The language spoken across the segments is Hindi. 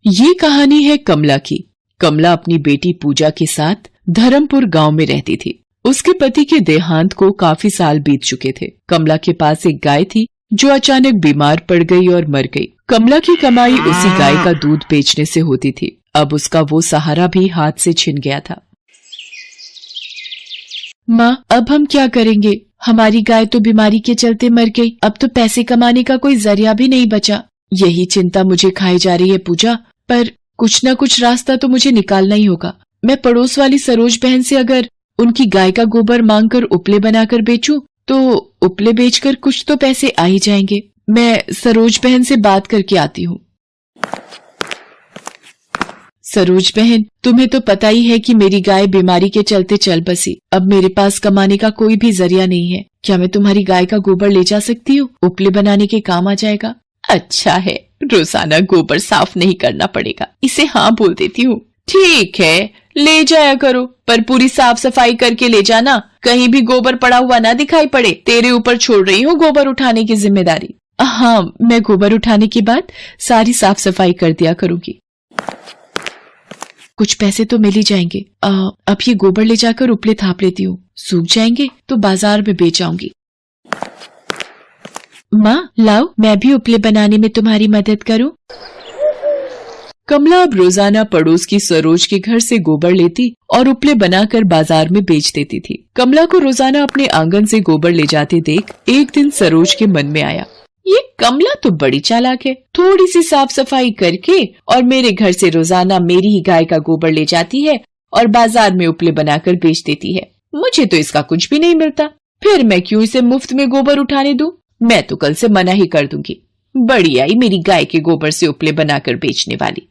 ये कहानी है कमला की। कमला अपनी बेटी पूजा के साथ धर्मपुर गांव में रहती थी। उसके पति के देहांत को काफी साल बीत चुके थे। कमला के पास एक गाय थी जो अचानक बीमार पड़ गई और मर गई। कमला की कमाई उसी गाय का दूध बेचने से होती थी। अब उसका वो सहारा भी हाथ से छिन गया था। माँ, अब हम क्या करेंगे? हमारी गाय तो बीमारी के चलते मर गई। अब तो पैसे कमाने का कोई जरिया भी नहीं बचा। यही चिंता मुझे खाई जा रही है पूजा, पर कुछ न कुछ रास्ता तो मुझे निकालना ही होगा। मैं पड़ोस वाली सरोज बहन से अगर उनकी गाय का गोबर मांगकर उपले बनाकर बेचूं, तो उपले बेचकर कुछ तो पैसे आ ही जाएंगे। मैं सरोज बहन से बात करके आती हूँ। सरोज बहन, तुम्हें तो पता ही है कि मेरी गाय बीमारी के चलते चल बसी। अब मेरे पास कमाने का कोई भी जरिया नहीं है। क्या मैं तुम्हारी गाय का गोबर ले जा सकती हूँ? उपले बनाने के काम आ जाएगा। अच्छा है, रोजाना गोबर साफ नहीं करना पड़ेगा। इसे हाँ बोल देती हूँ। ठीक है, ले जाया करो, पर पूरी साफ सफाई करके ले जाना। कहीं भी गोबर पड़ा हुआ ना दिखाई पड़े। तेरे ऊपर छोड़ रही हूँ गोबर उठाने की जिम्मेदारी। हाँ, मैं गोबर उठाने के बाद सारी साफ सफाई कर दिया करूंगी। कुछ पैसे तो मिल ही जाएंगे। अब ये गोबर ले जाकर उपले थाप लेती हूँ। सूख जाएंगे तो बाजार में बेच आऊंगी। माँ, लाओ, मैं भी उपले बनाने में तुम्हारी मदद करूं। कमला अब रोजाना पड़ोस की सरोज के घर से गोबर लेती और उपले बनाकर बाजार में बेच देती थी। कमला को रोजाना अपने आंगन से गोबर ले जाते देख एक दिन सरोज के मन में आया, ये कमला तो बड़ी चालाक है। थोड़ी सी साफ सफाई करके और मेरे घर से रोजाना मेरी ही गाय का गोबर ले जाती है और बाजार में उपले बनाकर बेच देती है। मुझे तो इसका कुछ भी नहीं मिलता, फिर मैं क्यों इसे मुफ्त में गोबर उठाने दूं? मैं तो कल से मना ही कर दूंगी। बड़ी आई मेरी गाय के गोबर से उपले बनाकर बेचने वाली।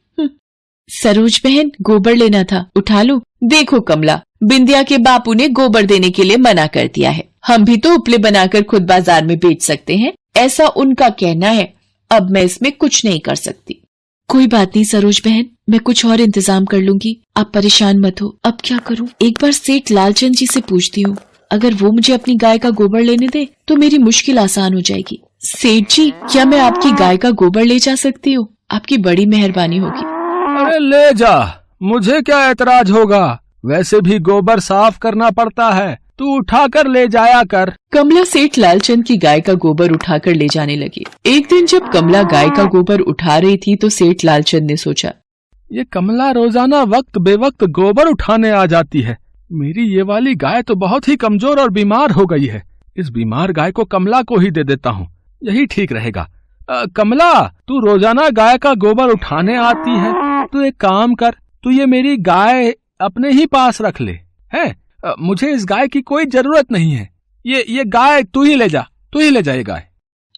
सरोज बहन, गोबर लेना था, उठा लो। देखो कमला, बिंदिया के बापू ने गोबर देने के लिए मना कर दिया है। हम भी तो उपले बनाकर खुद बाजार में बेच सकते हैं, ऐसा उनका कहना है। अब मैं इसमें कुछ नहीं कर सकती। कोई बात नहीं सरोज बहन, मैं कुछ और इंतजाम कर लूंगी। आप परेशान मत हो। अब क्या करूं? एक बार सेठ लालचंद जी से पूछती हूँ। अगर वो मुझे अपनी गाय का गोबर लेने दे तो मेरी मुश्किल आसान हो जाएगी। सेठ जी, क्या मैं आपकी गाय का गोबर ले जा सकती हूँ? आपकी बड़ी मेहरबानी होगी। अरे ले जा, मुझे क्या एतराज होगा। वैसे भी गोबर साफ करना पड़ता है, तू उठा कर ले जाया कर। कमला सेठ लालचंद की गाय का गोबर उठाकर ले जाने लगी। एक दिन जब कमला गाय का गोबर उठा रही थी तो सेठ लालचंद ने सोचा, ये कमला रोजाना वक्त बेवक्त गोबर उठाने आ जाती है। मेरी ये वाली गाय तो बहुत ही कमजोर और बीमार हो गई है। इस बीमार गाय को कमला को ही दे देता हूँ, यही ठीक रहेगा। कमला, तू रोजाना गाय का गोबर उठाने आती है, तू एक काम कर, तू ये मेरी गाय अपने ही पास रख ले। है, मुझे इस गाय की कोई जरूरत नहीं है। ये गाय तू ही ले जा, तू ही ले जा ये गाय।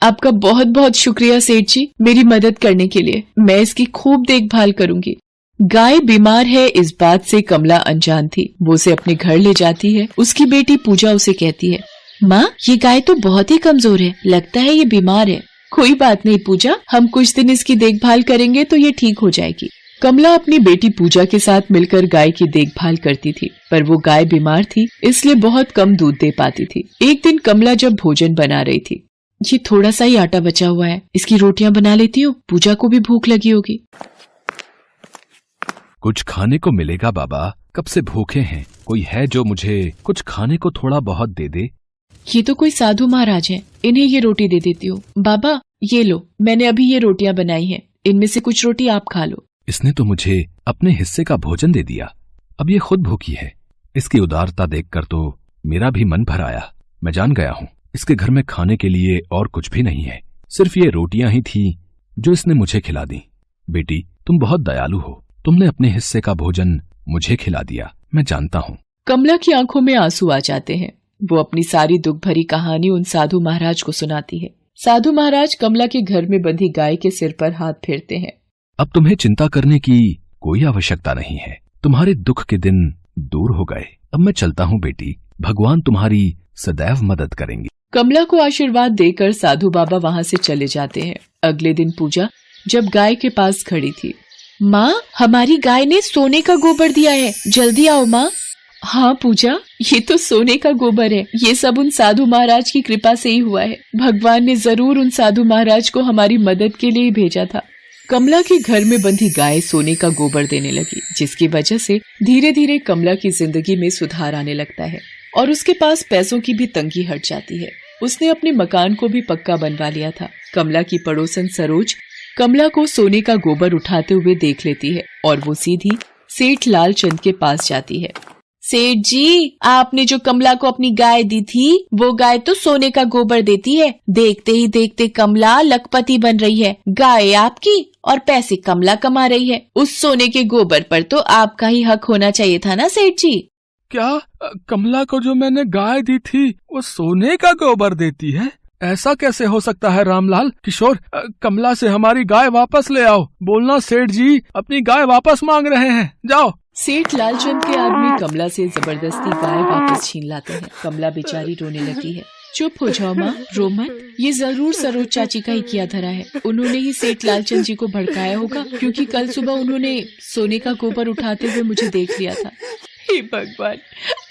आपका बहुत बहुत शुक्रिया सेठ जी, मेरी मदद करने के लिए। मैं इसकी खूब देखभाल करूंगी। गाय बीमार है इस बात से कमला अनजान थी। वो उसे अपने घर ले जाती है। उसकी बेटी पूजा उसे कहती है, माँ, ये गाय तो बहुत ही कमजोर है, लगता है ये बीमार है। कोई बात नहीं पूजा, हम कुछ दिन इसकी देखभाल करेंगे तो ये ठीक हो जाएगी। कमला अपनी बेटी पूजा के साथ मिलकर गाय की देखभाल करती थी, पर वो गाय बीमार थी इसलिए बहुत कम दूध दे पाती थी। एक दिन कमला जब भोजन बना रही थी, ये थोड़ा सा ही आटा बचा हुआ है, इसकी रोटियां बना लेती हूँ, पूजा को भी भूख लगी होगी। कुछ खाने को मिलेगा बाबा, कब से भूखे हैं। कोई है जो मुझे कुछ खाने को थोड़ा बहुत दे दे। ये तो कोई साधु महाराज हैं, इन्हें ये रोटी दे देती हूँ। बाबा ये लो, मैंने अभी ये रोटियां बनाई हैं, इनमें से कुछ रोटी आप खा लो। इसने तो मुझे अपने हिस्से का भोजन दे दिया, अब ये खुद भूखी है। इसकी उदारता देखकर तो मेरा भी मन भर आया। मैं जान गया हूँ इसके घर में खाने के लिए और कुछ भी नहीं है, सिर्फ ये रोटियां ही थी जो इसने मुझे खिला दी। बेटी, तुम बहुत दयालु हो, तुमने अपने हिस्से का भोजन मुझे खिला दिया, मैं जानता हूँ। कमला की आंखों में आंसू आ जाते हैं। वो अपनी सारी दुख भरी कहानी उन साधु महाराज को सुनाती है। साधु महाराज कमला के घर में बंधी गाय के सिर पर हाथ फेरते हैं। अब तुम्हें चिंता करने की कोई आवश्यकता नहीं है, तुम्हारे दुख के दिन दूर हो गए। अब मैं चलता हूँ बेटी, भगवान तुम्हारी सदैव मदद करेंगे। कमला को आशीर्वाद देकर साधु बाबा वहाँ से चले जाते हैं। अगले दिन पूजा जब गाय के पास खड़ी थी, माँ, हमारी गाय ने सोने का गोबर दिया है, जल्दी आओ माँ। हाँ पूजा, ये तो सोने का गोबर है। ये सब उन साधु महाराज की कृपा से ही हुआ है। भगवान ने जरूर उन साधु महाराज को हमारी मदद के लिए भेजा था। कमला के घर में बंधी गाय सोने का गोबर देने लगी, जिसकी वजह से धीरे धीरे कमला की जिंदगी में सुधार आने लगता है और उसके पास पैसों की भी तंगी हट जाती है। उसने अपने मकान को भी पक्का बनवा लिया था। कमला की पड़ोसन सरोज कमला को सोने का गोबर उठाते हुए देख लेती है और वो सीधी सेठ लालचंद के पास जाती है। सेठ जी, आपने जो कमला को अपनी गाय दी थी, वो गाय तो सोने का गोबर देती है। देखते ही देखते कमला लखपति बन रही है। गाय आपकी और पैसे कमला कमा रही है। उस सोने के गोबर पर तो आपका ही हक होना चाहिए था ना सेठ जी। क्या कमला को जो मैंने गाय दी थी वो सोने का गोबर देती है? ऐसा कैसे हो सकता है रामलाल? किशोर, कमला से हमारी गाय वापस ले आओ। बोलना सेठ जी अपनी गाय वापस मांग रहे हैं, जाओ। सेठ लालचंद के आदमी कमला से जबरदस्ती गाय वापस छीन लाते हैं। कमला बेचारी रोने लगी है। चुप हो जाओ माँ, रो मत। ये जरूर सरोज चाची का ही किया धरा है। उन्होंने ही सेठ लालचंद जी को भड़काया होगा, क्योंकि कल सुबह उन्होंने सोने का गोबर उठाते हुए मुझे देख लिया था। हे भगवान,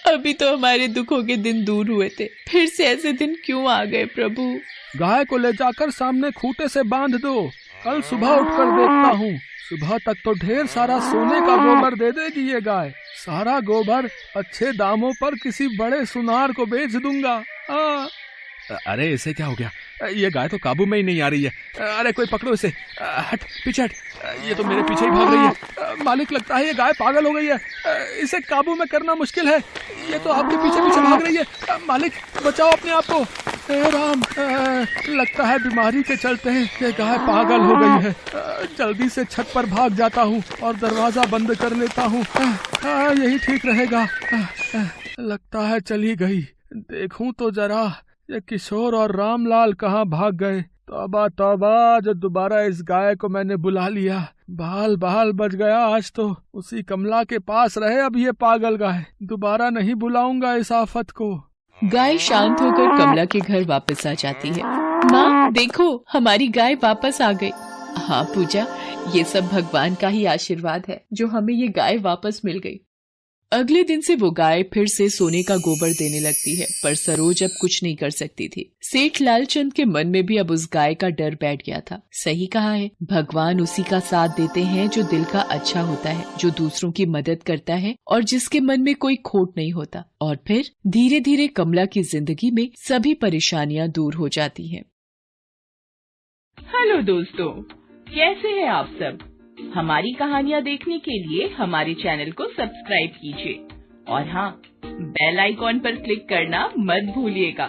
अभी तो हमारे दुखों के दिन दूर हुए थे, फिर से ऐसे दिन क्यों आ गए प्रभु। गाय को ले जाकर सामने खूंटे से बांध दो। कल सुबह उठकर देखता हूँ। सुबह तक तो ढेर सारा सोने का गोबर दे देगी ये गाय। सारा गोबर अच्छे दामों पर किसी बड़े सुनार को बेच दूंगा। अरे इसे क्या हो गया? ये गाय तो काबू में ही नहीं आ रही है। अरे कोई पकड़ो इसे। हट, पीछे हट। ये तो मेरे पीछे ही भाग रही है। मालिक, लगता है ये गाय पागल हो गई है। इसे काबू में करना मुश्किल है। ये तो आपके पीछे पीछे भाग रही है। मालिक, बचाओ अपने आप को। हे राम, लगता है बीमारी के चलते ये गाय पागल हो गई है। जल्दी से छत पर भाग जाता हूँ और दरवाजा बंद कर लेता हूँ। यही ठीक रहेगा। लगता है चली गई। देखूं तो जरा ये किशोर और रामलाल कहाँ भाग गए। तौबा तौबा, जो दोबारा इस गाय को मैंने बुला लिया। बाल बाल बच गया आज तो। उसी कमला के पास रहे अब ये पागल गाय। दोबारा नहीं बुलाऊंगा इस आफत को। गाय शांत होकर कमला के घर वापस आ जाती है। माँ देखो, हमारी गाय वापस आ गई। हाँ पूजा, ये सब भगवान का ही आशीर्वाद है जो हमें ये गाय वापस मिल गई। अगले दिन से वो गाय फिर से सोने का गोबर देने लगती है, पर सरोज अब कुछ नहीं कर सकती थी। सेठ लालचंद के मन में भी अब उस गाय का डर बैठ गया था। सही कहा है, भगवान उसी का साथ देते हैं जो दिल का अच्छा होता है, जो दूसरों की मदद करता है और जिसके मन में कोई खोट नहीं होता। और फिर धीरे धीरे कमला की जिंदगी में सभी परेशानियां दूर हो जाती हैं। हेलो दोस्तों, कैसे हैं आप सब? हमारी कहानियाँ देखने के लिए हमारे चैनल को सब्सक्राइब कीजिए और हाँ, बेल आइकॉन पर क्लिक करना मत भूलिएगा।